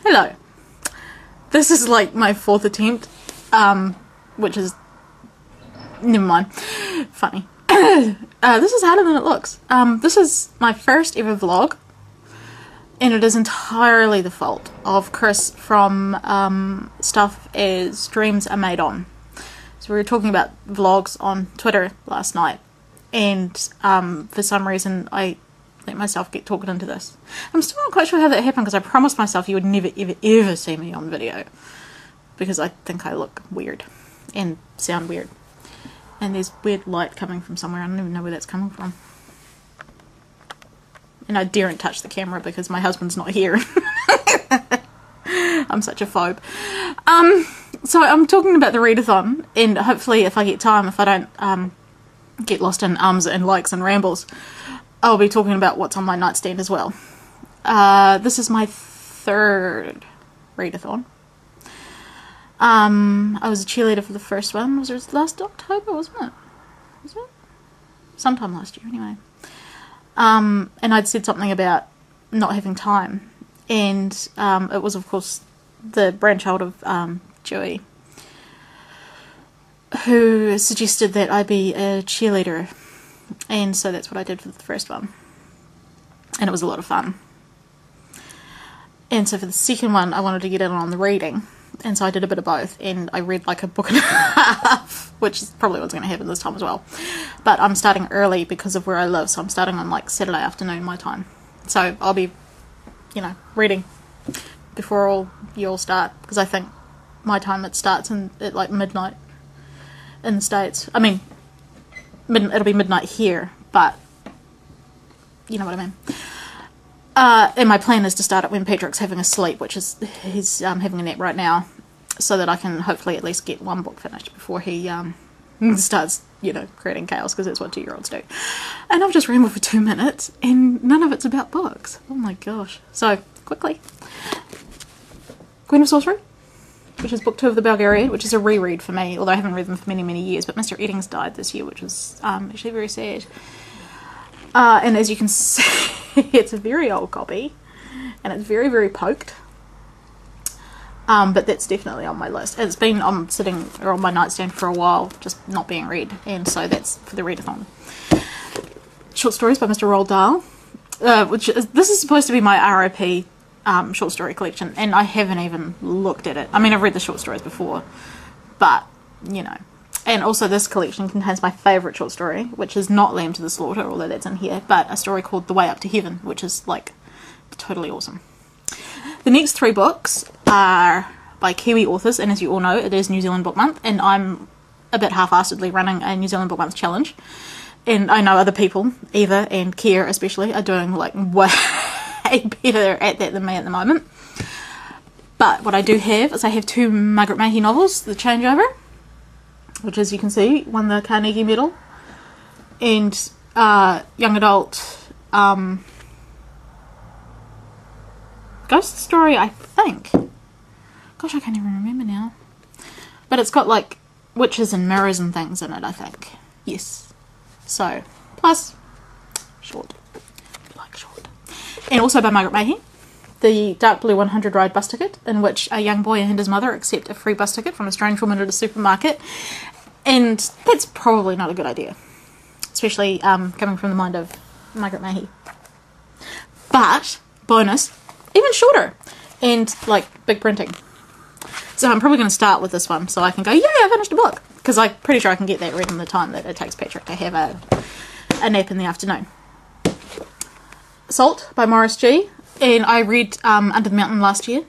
Hello. This is like my fourth attempt, which is, never mind, funny. This is harder than it looks. This is my first ever vlog, and it is entirely the fault of Chris from Stuff As Dreams Are Made On. So we were talking about vlogs on Twitter last night, and for some reason I let myself get talked into this. I'm still not quite sure how that happened, because I promised myself you would never ever see me on video, because I think I look weird and sound weird, and there's weird light coming from somewhere. I don't even know where that's coming from, and I daren't touch the camera because my husband's not here. I'm such a phobe. So I'm talking about the readathon, and hopefully if I get time, if I don't get lost in ums and likes and rambles, I'll be talking about what's on my nightstand as well. This is my third readathon. I was a cheerleader for the first one. Was it last October, wasn't it? Was it? Sometime last year, anyway. And I'd said something about not having time. And it was, of course, the brainchild of Joey, who suggested that I be a cheerleader. And so that's what I did for the first one. And it was a lot of fun. And so for the second one, I wanted to get in on the reading. And so I did a bit of both. And I read like a book and a half, which is probably what's going to happen this time as well. But I'm starting early because of where I live. So I'm starting on like Saturday afternoon my time. So I'll be, you know, reading before you all start. Because I think my time it starts at like midnight in the States. I mean, it'll be midnight here, but you know what I mean. And my plan is to start it when Patrick's having a sleep, which is, he's having a nap right now, so that I can hopefully at least get one book finished before he starts, you know, creating chaos, because that's what 2-year-olds do. And I've just rambled for 2 minutes, and none of it's about books. Oh my gosh. So, quickly. Queen of Sorcery, which is book 2 of the Bulgarian, which is a reread for me, although I haven't read them for many, many years, but Mr. Eddings died this year, which was actually very sad. And as you can see, it's a very old copy, and it's very, very poked. But that's definitely on my list. It's been sitting on my nightstand for a while, just not being read, and so that's for the readathon. Short stories by Mr. Roald Dahl, this is supposed to be my RIP short story collection, and I haven't even looked at it. I mean, I've read the short stories before, but, you know. And also this collection contains my favourite short story, which is not Lamb to the Slaughter, although that's in here, but a story called The Way Up to Heaven, which is, like, totally awesome. The next 3 books are by Kiwi authors, and as you all know, it is New Zealand Book Month, and I'm a bit half-assedly running a New Zealand Book Month challenge. And I know other people, Eva and Kier especially, are doing, like, way better at that than me at the moment. But what I do have is I have 2 Margaret Mahy novels, The Changeover, which, as you can see, won the Carnegie Medal, and young adult ghost story, I think. Gosh, I can't even remember now. But it's got like witches and mirrors and things in it, I think. Yes. So, plus short. Like short. And also by Margaret Mahy, the Dark Blue 100 Ride bus ticket, in which a young boy and his mother accept a free bus ticket from a strange woman at a supermarket. And that's probably not a good idea, especially coming from the mind of Margaret Mahy. But, bonus, even shorter, and like big printing. So I'm probably going to start with this one, so I can go, yeah, I finished a book, because I'm pretty sure I can get that read in the time that it takes Patrick to have a nap in the afternoon. Salt by Morris G. And I read Under the Mountain last year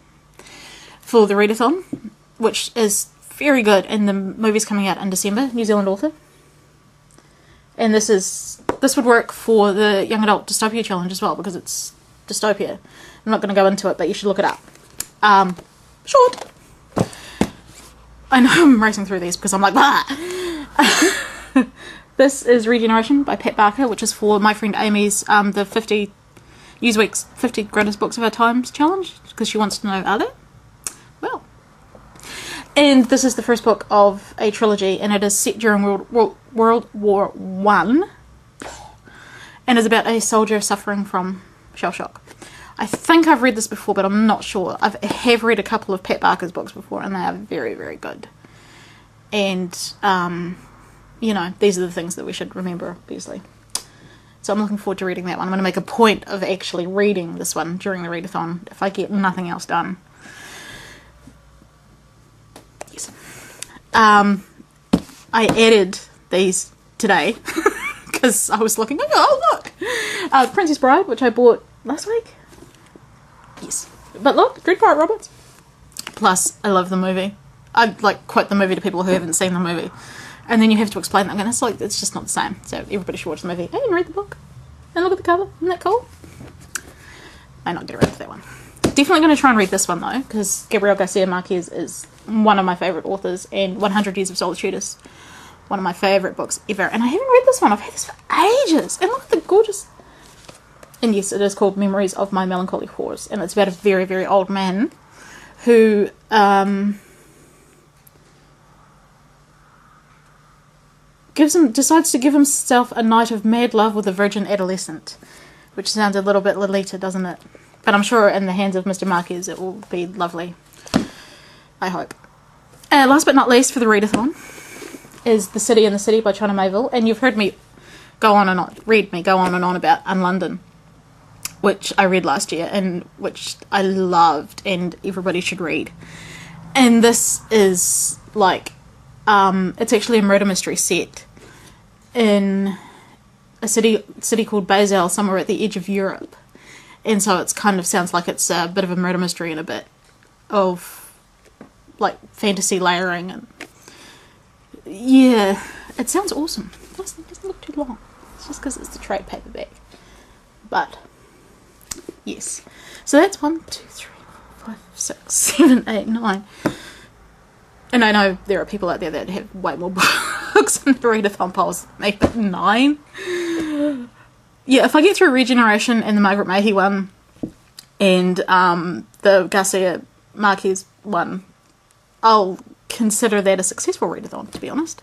for the readathon, which is very good, and the movie's coming out in December. New Zealand author. And this would work for the Young Adult Dystopia Challenge as well, because it's dystopia. I'm not going to go into it, but you should look it up. Short. I know I'm racing through these because I'm like, bah! This is Regeneration by Pat Barker, which is for my friend Amy's the Newsweek's 50 Greatest Books of Our Times challenge, because she wants to know, are they? Well. And this is the first book of a trilogy, and it is set during World War One, and is about a soldier suffering from shell shock. I think I've read this before, but I'm not sure. I have read a couple of Pat Barker's books before, and they are very, very good. And, you know, these are the things that we should remember, obviously. So I'm looking forward to reading that one. I'm going to make a point of actually reading this one during the readathon if I get nothing else done. Yes. I added these today because I was looking, oh look! Princess Bride, which I bought last week. Yes. But look, Dread Pirate Roberts. Plus, I love the movie. I like quote the movie to people who haven't seen the movie. And then you have to explain that. And it's like, it's just not the same. So everybody should watch the movie and read the book. And look at the cover. Isn't that cool? I'm not getting rid of that one. Definitely going to try and read this one though, because Gabriel Garcia Marquez is one of my favourite authors, and 100 Years of Solitude is one of my favourite books ever. And I haven't read this one. I've had this for ages. And look at the gorgeous... And yes, it is called Memories of My Melancholy Horse. And it's about a very, very old man who... decides to give himself a night of mad love with a virgin adolescent, which sounds a little bit Lolita, doesn't it? But I'm sure in the hands of Mr. Marquez it will be lovely. I hope. Last but not least for the readathon is The City in the City by China Mayville, and you've heard me go on and on about Unlondon, which I read last year and which I loved and everybody should read. And this is like it's actually a murder mystery set in a city called Basel, somewhere at the edge of Europe. And so it's kind of sounds like it's a bit of a murder mystery and a bit of like fantasy layering, and yeah, it sounds awesome. It doesn't look too long. It's just because it's the trade paperback. But yes, so that's 1, 2, 3, 4, 5, 6, 7, 8, 9. And I know there are people out there that have way more books in the readathon piles than me, but 9? Yeah, if I get through Regeneration and the Margaret Mayhew one and the Garcia Marquez one, I'll consider that a successful readathon, to be honest.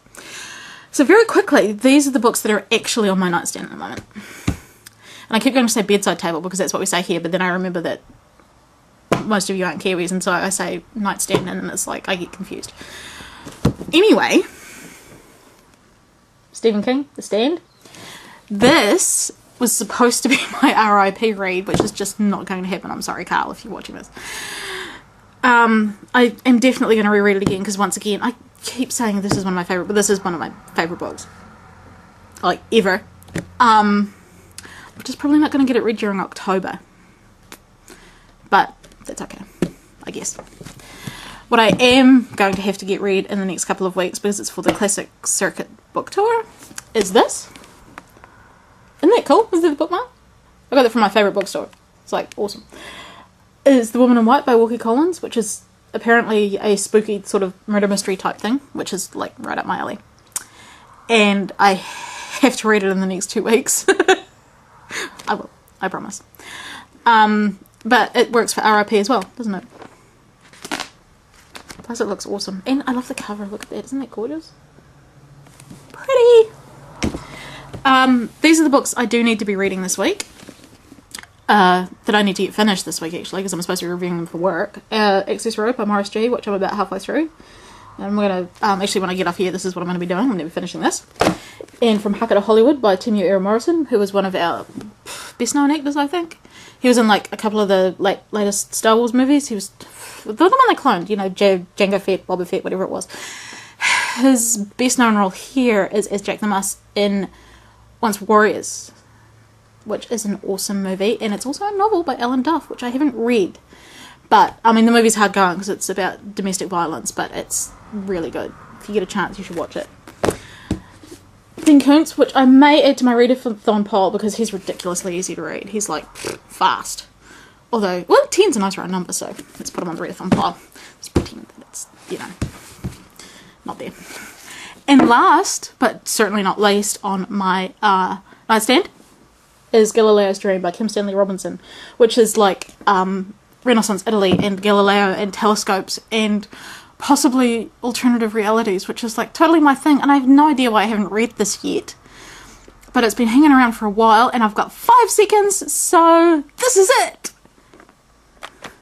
So very quickly, these are the books that are actually on my nightstand at the moment. And I keep going to say bedside table because that's what we say here, but then I remember that most of you aren't Kiwis, and so I say nightstand and it's like I get confused. Anyway, Stephen King, The Stand. This was supposed to be my RIP read, which is just not going to happen. I'm sorry, Carl, if you're watching this. I am definitely going to reread it again because once again, I keep saying this is one of my favourite, but this is one of my favourite books, like ever. I'm just probably not going to get it read during October, but that's okay, I guess. What I am going to have to get read in the next couple of weeks, because it's for the Classic Circuit book tour, is this. Isn't that cool? Is that the bookmark? I got that from my favourite bookstore. It's like awesome. Is The Woman in White by Wilkie Collins, which is apparently a spooky sort of murder mystery type thing, which is like right up my alley. And I have to read it in the next 2 weeks. I will, I promise. But it works for RIP as well, doesn't it? Plus it looks awesome. And I love the cover, look at that, isn't that gorgeous? Pretty! These are the books I do need to be reading this week. That I need to get finished this week actually, because I'm supposed to be reviewing them for work. Access Road by Morris G, which I'm about halfway through. And we're going to, actually when I get off here, this is what I'm going to be doing. I'm going to be finishing this. And From Haka to Hollywood by Timu Era Morrison, who was one of our best known actors, I think. He was in like a couple of the latest Star Wars movies. He was the one they cloned, you know, Jango Fett, Boba Fett, whatever it was. His best known role here is as Jack the Muss in Once Warriors, which is an awesome movie, and it's also a novel by Alan Duff, which I haven't read. But, I mean, the movie's hard going because it's about domestic violence, but it's really good. If you get a chance, you should watch it. Dean Koontz, which I may add to my readathon pile because he's ridiculously easy to read. He's like fast. Although, well, 10's a nice round number, so let's put him on the readathon pile. Let's pretend that it's, you know, not there. And last, but certainly not least, on my nightstand is Galileo's Dream by Kim Stanley Robinson, which is like Renaissance Italy and Galileo and telescopes and possibly alternative realities, which is like totally my thing, and I have no idea why I haven't read this yet, but it's been hanging around for a while and I've got 5 seconds, so this is it.